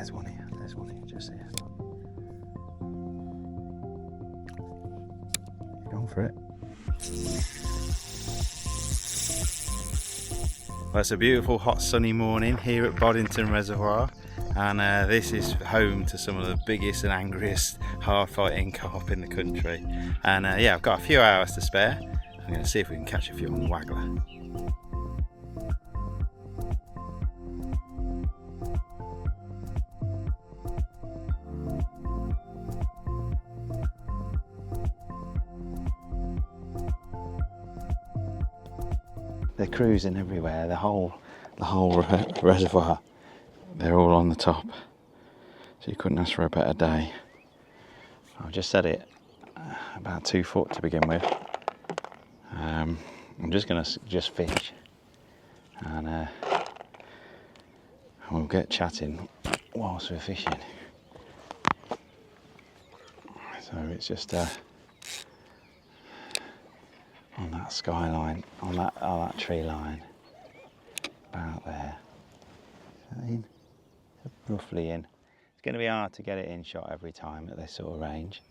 there's one here, just here. Going for it. Well, it's a beautiful hot sunny morning here at Boddington Reservoir, and this is home to some of the biggest and angriest hard fighting carp in the country. And yeah, I've got a few hours to spare. I'm going to see if we can catch a few on the waggler. They're cruising everywhere, the whole reservoir. They're all on the top, so you couldn't ask for a better day. I've just set it about 2 foot to begin with. I'm just going to fish, and we'll get chatting whilst we're fishing. So it's just on that skyline, on that tree line, about there. In, roughly in. It's going to be hard to get it in shot every time at this sort of range,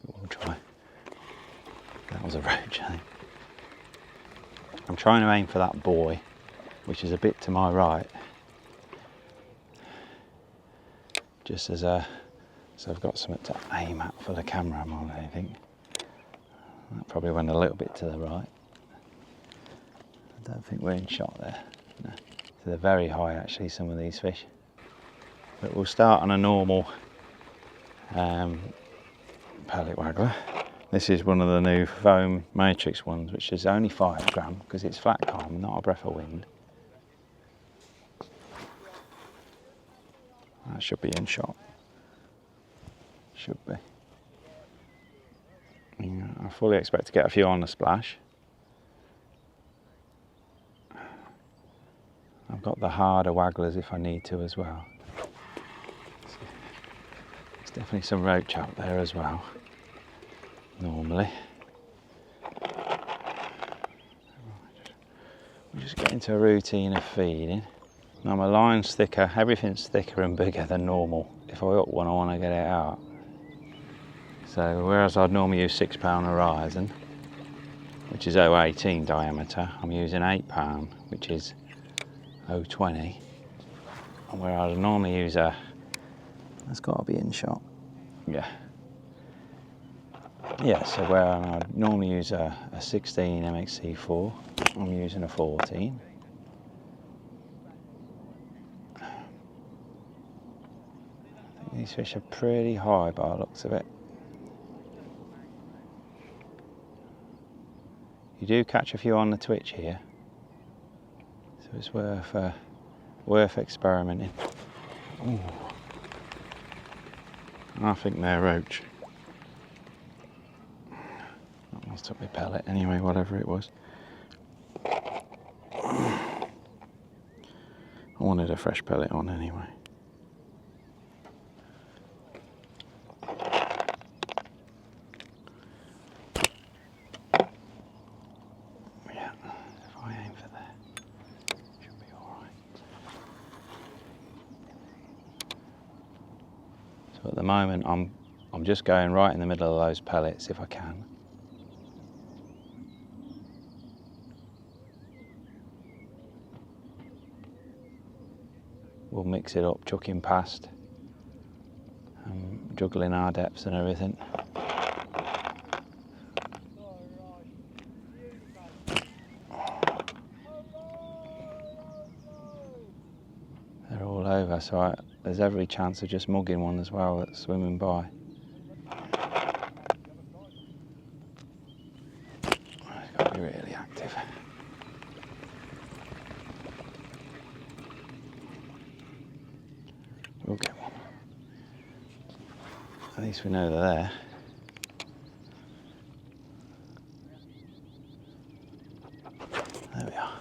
but we'll try. That was a roach, I think. I'm trying to aim for that buoy, which is a bit to my right, just as so I've got something to aim at for the camera more than anything. That probably went a little bit to the right. I don't think we're in shot there. No. So they're very high actually, some of these fish. But we'll start on a normal Pellet Waggler. This is one of the new foam matrix ones, which is only 5 gram because it's flat calm, not a breath of wind. That should be in shot. Should be. Yeah, I fully expect to get a few on the splash. I've got the harder wagglers if I need to as well. There's definitely some roach out there as well, normally. We just get into a routine of feeding. Now my line's thicker, everything's thicker and bigger than normal. If I hook one, I want to get it out. So whereas I'd normally use 6 pound horizon, which is 0.18 diameter, I'm using 8 pound, which is 0.20. And where I'd normally use that's got to be in shot. Yeah. Yeah, so where I'd normally use a 16 MXC4, I'm using a 14. I think these fish are pretty high by the looks of it. You do catch a few on the twitch here, so it's worth experimenting. Ooh. I think they're roach. That must have been pellet anyway, whatever it was. I wanted a fresh pellet on anyway. At the moment I'm just going right in the middle of those pellets if I can. We'll mix it up, chucking past, juggling our depths and everything. They're all over, so there's every chance of just mugging one as well that's swimming by. It's got to be really active. We'll get one. At least we know they're there. There we are.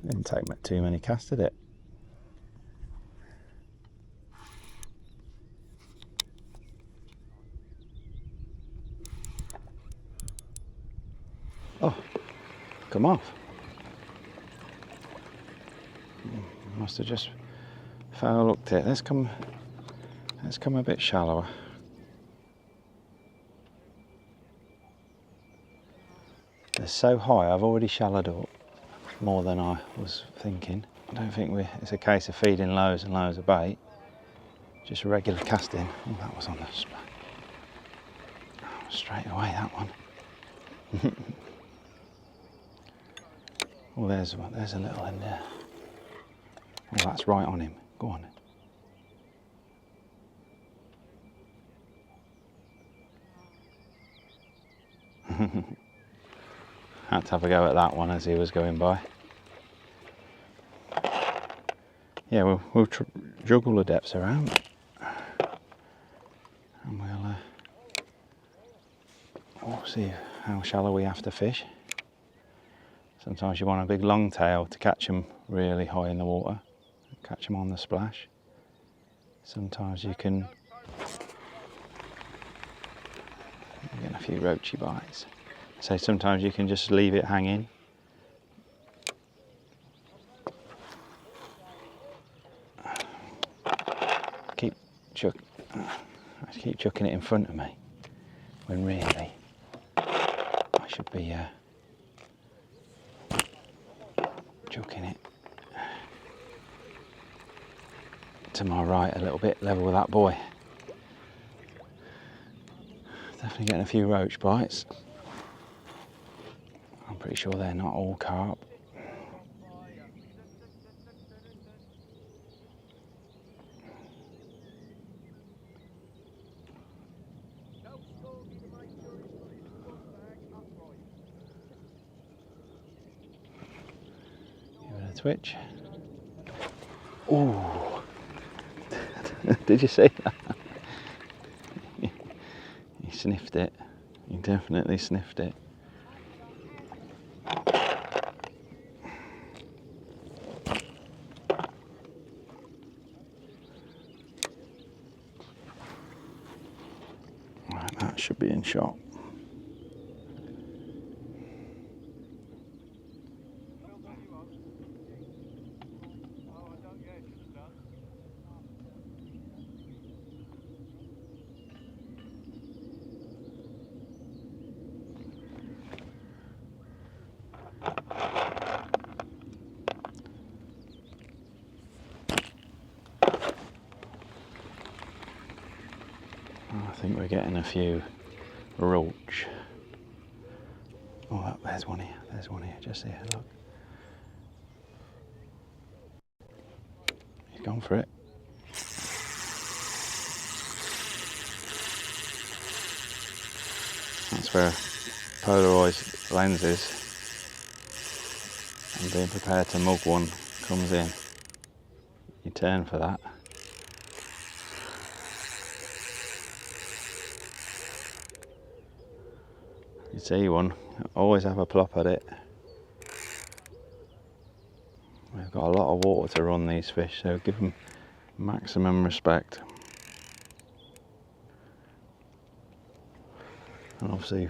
Didn't take too many casts, did it? Oh, come off. Must have just foul looked it. Let's come a bit shallower. They're so high, I've already shallowed up more than I was thinking. I don't think it's a case of feeding loads and loads of bait, just regular casting. Oh, that was on the straight away, that one. Oh, there's a little in there. Oh, that's right on him. Go on. Had to have a go at that one as he was going by. Yeah, we'll juggle the depths around, and we'll see how shallow we have to fish. Sometimes you want a big long tail to catch them really high in the water, catch them on the splash. Sometimes you can get a few roachy bites. So sometimes you can just leave it hanging. I keep chucking it in front of me, when really I should be chucking it to my right a little bit, level with that boy. Definitely getting a few roach bites. I'm pretty sure they're not all carp. Give it a twitch. Ooh! Did you see that? He sniffed it. He definitely sniffed it. Right, that should be in shot. I think we're getting a few roach. Oh, there's one here. There's one here. Just here. Look. He's gone for it. That's where Polaroid lenses and being prepared to mug one comes in. You turn for that. You see one, always have a plop at it. We've got a lot of water to run these fish, so give them maximum respect. And obviously,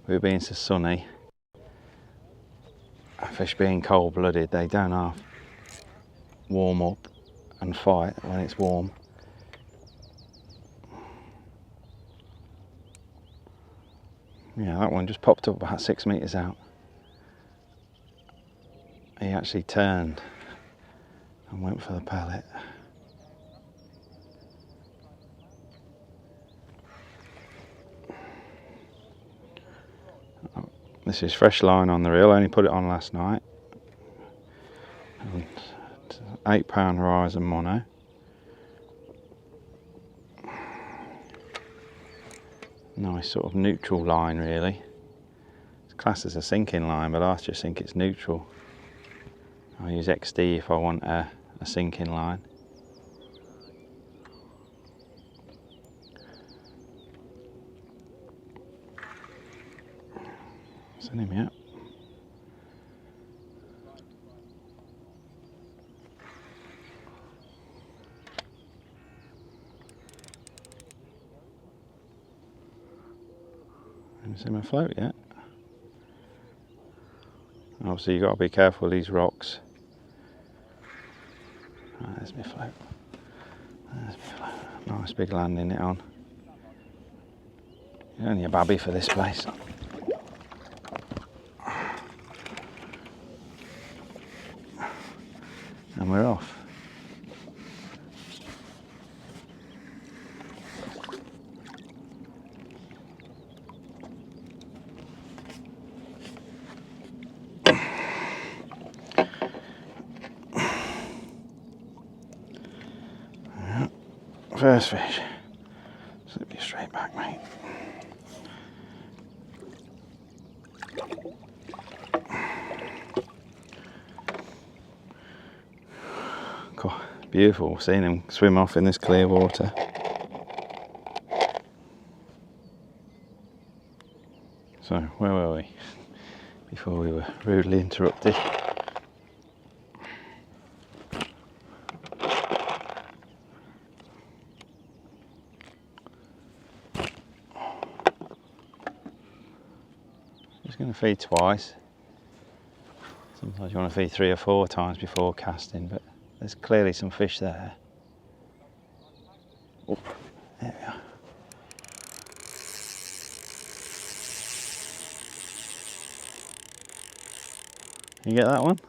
with it being so sunny, fish being cold-blooded, they don't half warm up and fight when it's warm. Yeah, that one just popped up about 6 meters out. He actually turned and went for the pellet. This is fresh line on the reel, I only put it on last night. And 8-pound horizon mono. Nice sort of neutral line really. It's classed as a sinking line, but I just think it's neutral. I'll use XD if I want a sinking line. Send him out. Haven't seen him afloat yet. Obviously you've got to be careful of these rocks. There's my float. There's my float. Nice big landing it on. Only a babby for this place. And we're off. First fish. Slip you straight back, mate. Cool. Beautiful seeing him swim off in this clear water. So, where were we? Before we were rudely interrupted. Just going to feed twice. Sometimes you want to feed 3 or 4 times before casting, but there's clearly some fish there. Oh, there we are. You get that one?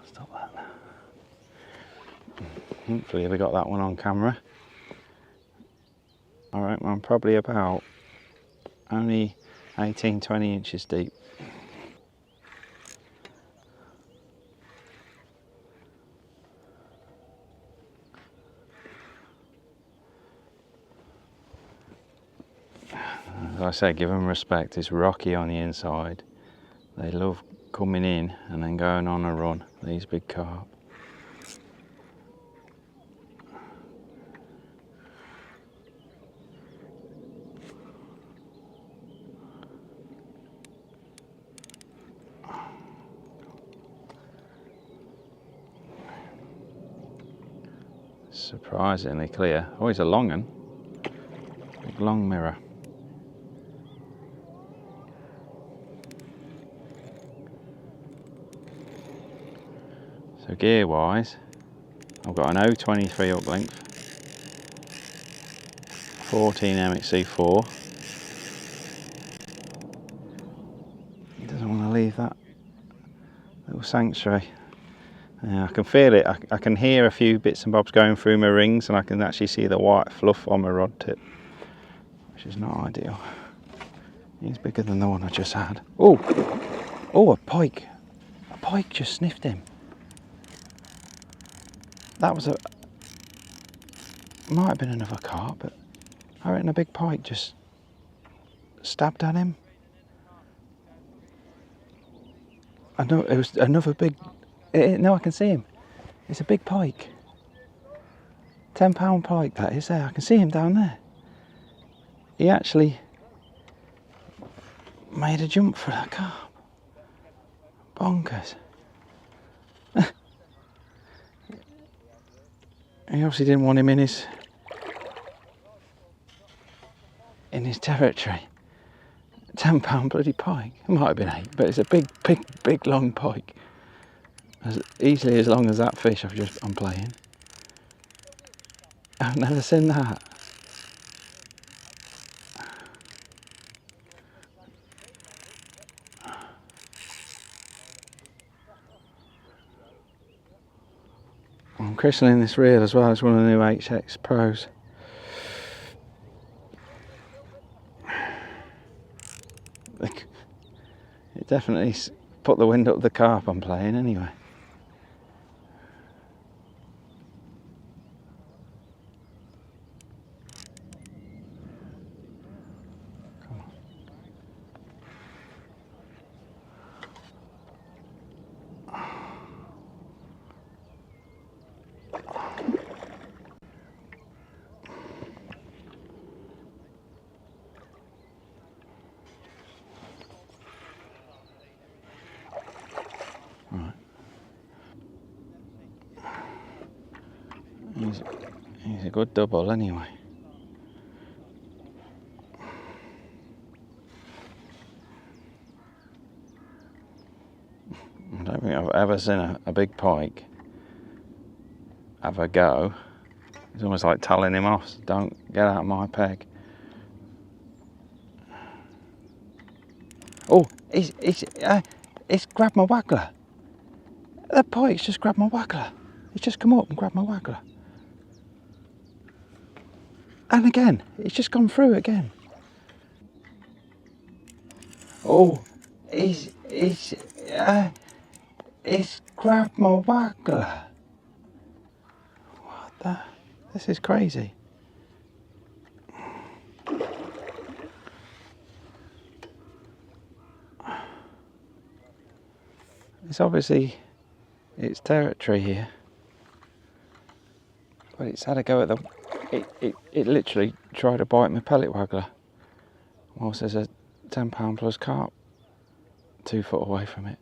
Stop that now. Hopefully we got that one on camera. Alright, well, I'm probably about only 18-20 inches deep. As I say, give them respect. It's rocky on the inside. They love coming in and then going on a run, these big carp. Surprisingly clear. Oh, it's a long one. Big long mirror. So gear wise, I've got an 023 hook length, 14 MXC4. He doesn't want to leave that little sanctuary. I can feel it, I can hear a few bits and bobs going through my rings, and I can actually see the white fluff on my rod tip, which is not ideal. He's bigger than the one I just had. Oh, oh, a pike. A pike just sniffed him. That was might have been another carp, but I reckon a big pike just stabbed at him. I know it was another big. No, I can see him. It's a big pike. 10-pound pike that is there. I can see him down there. He actually made a jump for that carp. Bonkers. He obviously didn't want him in his territory. 10-pound bloody pike. It might have been 8, but it's a big long pike. As easily as long as that fish I'm playing. I've never seen that. I'm christening this reel as well. It's one of the new HX Pros. It definitely put the wind up the carp I'm playing anyway. He's a good double anyway. don't think I've ever seen a big pike have a go. It's almost like telling him off, don't get out of my peg. Oh, it's grabbed my waggler. The pike's just grabbed my waggler. He's just come up and grabbed my waggler. And again, it's just gone through again. Oh, it's grabbed my waggler. What the? This is crazy. It's obviously its territory here. But it's had a go at the... It literally tried to bite my pellet waggler whilst there's a £10 plus carp 2 foot away from it.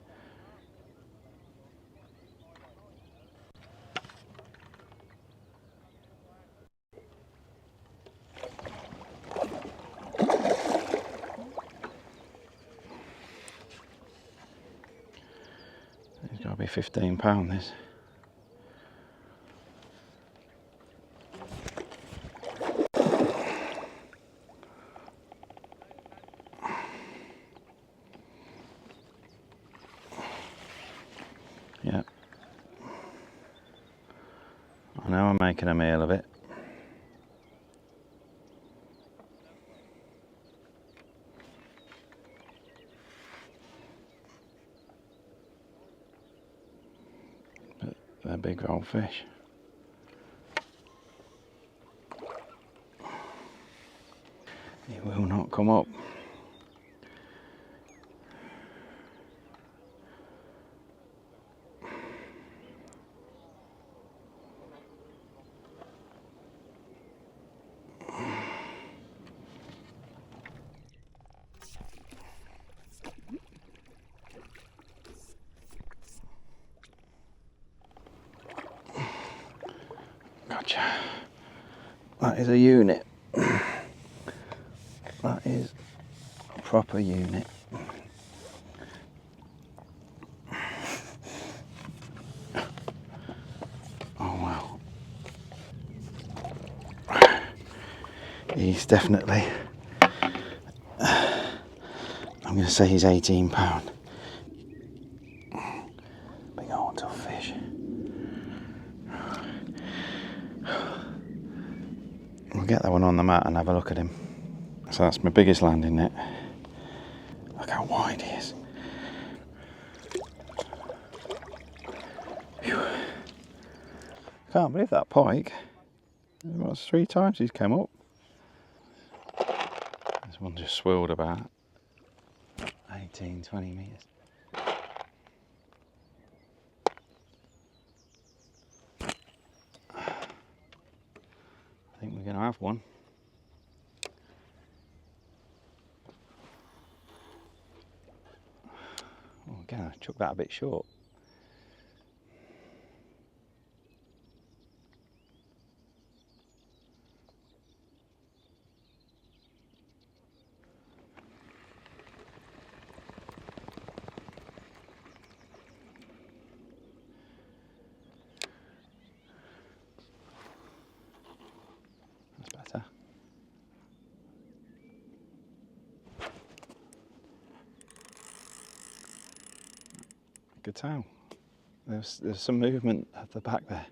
It's got to be £15 this. Yeah. I know I'm making a meal of it. But they're big old fish. He will not come up. Gotcha. That is a unit. That is a proper unit. Oh wow. He's definitely, I'm going to say he's £18. Big old tough fish. We'll get that one on the mat and have a look at him. So that's my biggest landing net. Look how wide he is. Whew. Can't believe that pike. It 3 times he's come up. This one just swirled about 18, 20 metres. I think we're going to have one. Oh, again, I took that a bit short. That's better. Good tail. There's some movement at the back there.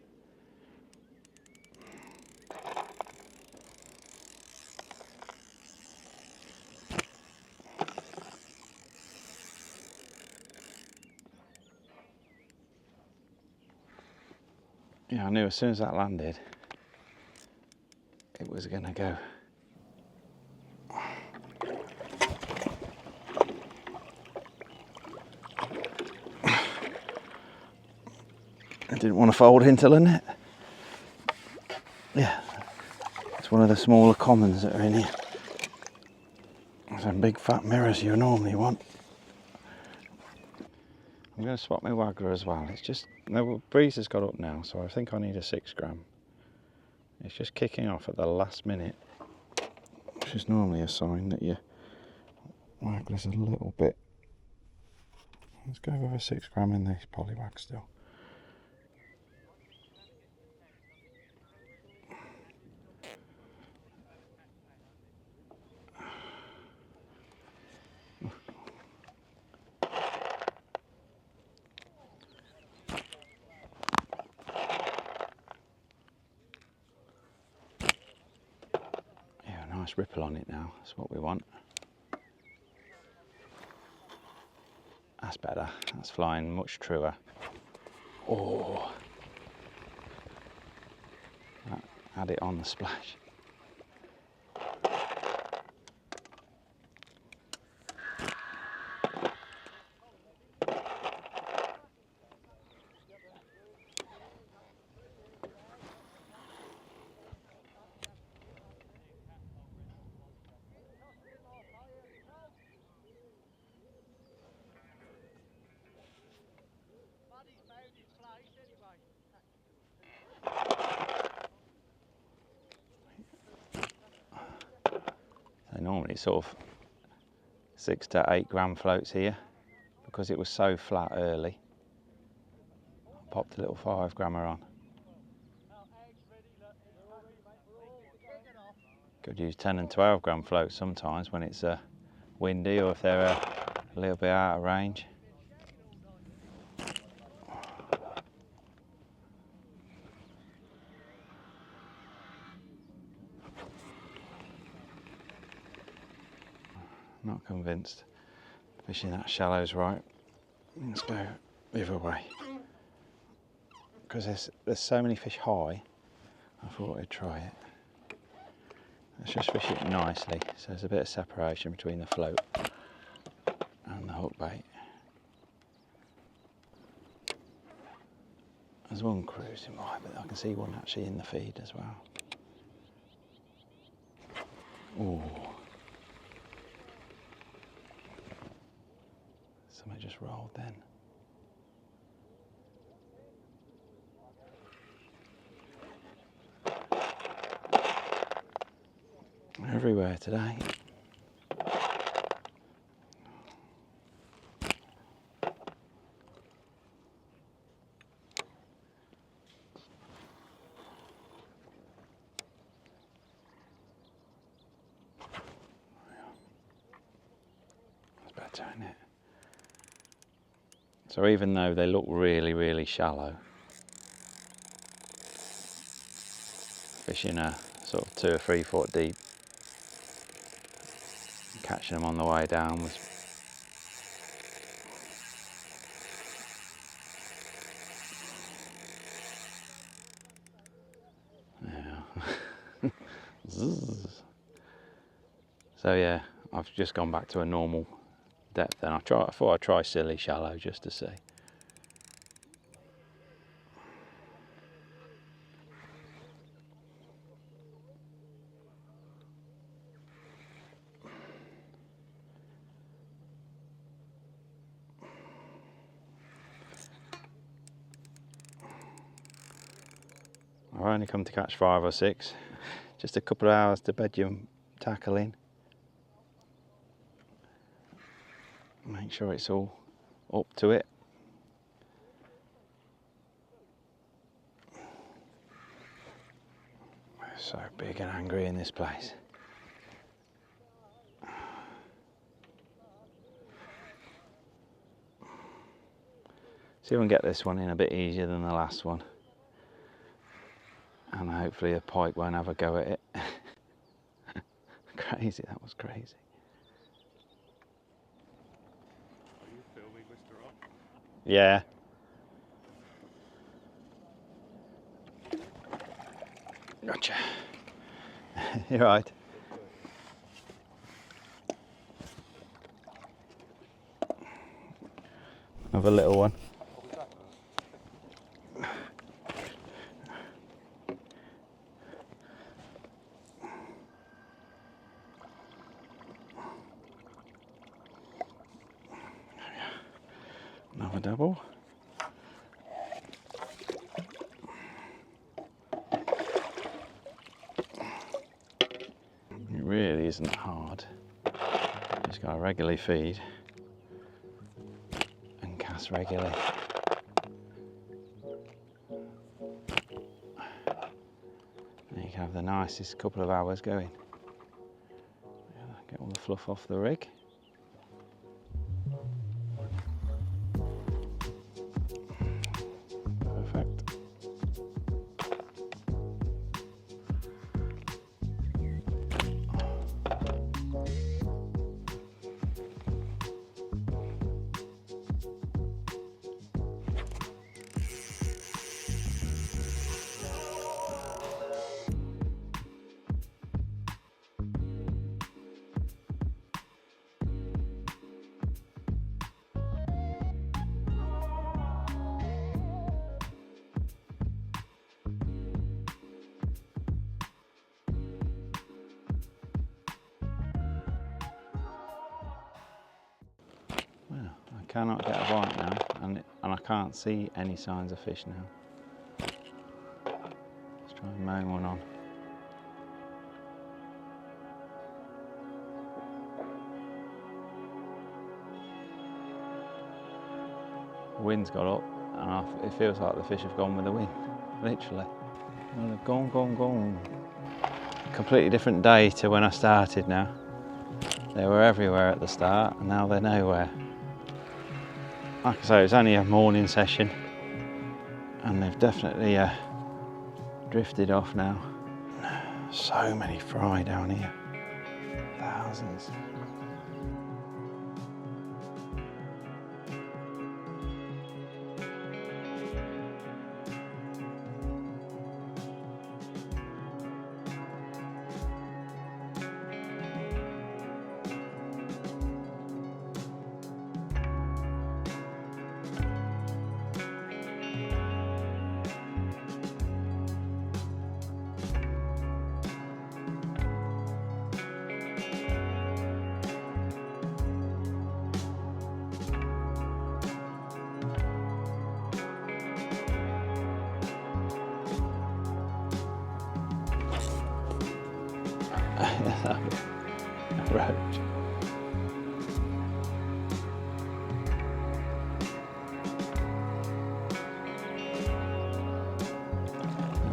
Yeah, I knew as soon as that landed, it was going to go. I didn't want to fold into the net. Yeah, it's one of the smaller commons that are in here. Some big fat mirrors you normally want. I'm going to swap my waggler as well. It's just, the breeze has got up now, so I think I need a 6 gram. It's just kicking off at the last minute, which is normally a sign that your waggler's a little bit Let's go with a 6 gram in this polywag still. Yeah, a nice ripple on it now, that's what we want. That's better, that's flying much truer. Oh, that had it on the splash. So normally it's sort of 6 to 8 gram floats here, because it was so flat early. I popped a little 5 grammer on. Could use 10 and 12 gram floats sometimes when it's windy or if they're a little bit out of range. Not convinced fishing that shallow's right. Let's go the other way. Because there's so many fish high, I thought I'd try it. Let's just fish it nicely so there's a bit of separation between the float and the hook bait. There's one cruising by, but I can see one actually in the feed as well. Ooh. Something just rolled then. Everywhere today. That's better, isn't it? So even though they look really, really shallow, fishing a sort of 2 or 3 foot deep, catching them on the way down was yeah. So yeah, I've just gone back to a normal depth then. I thought I'd try silly shallow just to see. I've only come to catch 5 or 6. Just a couple of hours to bed your tackle in. Make sure it's all up to it. So big and angry in this place. See if we can get this one in a bit easier than the last one. And hopefully a pike won't have a go at it. Crazy, that was crazy. Are you filming, Mr. Rock? Yeah. Gotcha. You're right. Another little one. Another double. It really isn't hard. Just got to regularly feed and cast regularly. And you can have the nicest couple of hours going. Get all the fluff off the rig. Perfect. Well, I cannot get a bite now, and I can't see any signs of fish now. Let's try and mow one on. The wind's got up, and it feels like the fish have gone with the wind, literally. Well, they've gone. Completely different day to when I started now. They were everywhere at the start, and now they're nowhere. Like I say, it was only a morning session, and they've definitely drifted off now. So many fry down here, thousands. A roach.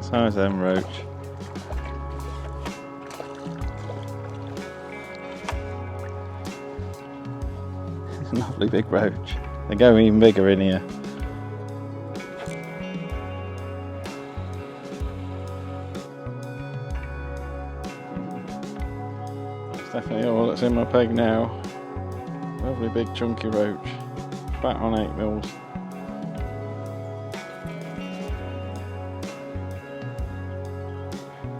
So is them roach. Lovely big roach. They're going even bigger in here. Definitely all that's in my peg now. Lovely big chunky roach. Back on 8mm.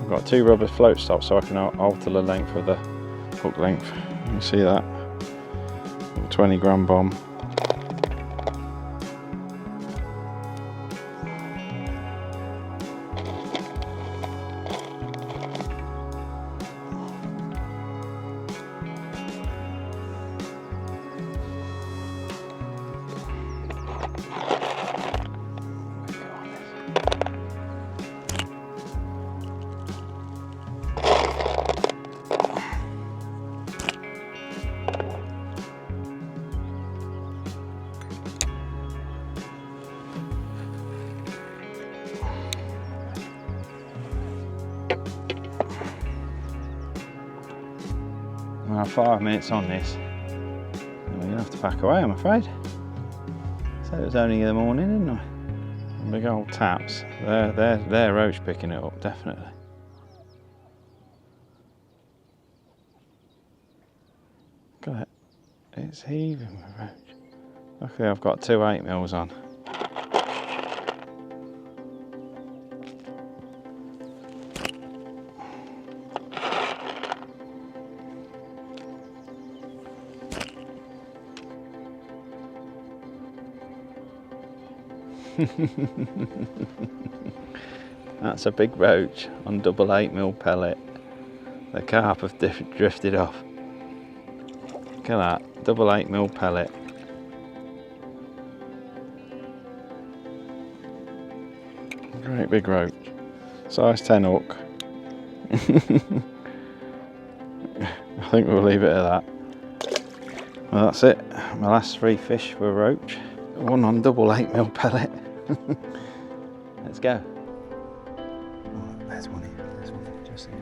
I've got 2 rubber float stops so I can alter the length of the hook length. You can see that. Little 20-gram bomb. We'll have 5 minutes on this, and we're going to have to pack away, I'm afraid. Said it was only in the morning, didn't I? And big old taps. They're roach picking it up, definitely. Look at it. It's heaving with roach. Luckily I've got 2 8mm on. That's a big roach on double 8mm pellet. The carp have drifted off. Look at that, double 8mm pellet. Great big roach. Size 10 hook. I think we'll leave it at that. Well, that's it. My last 3 fish were roach. One on double 8mm pellet. Let's go. Oh, there's one here, just here.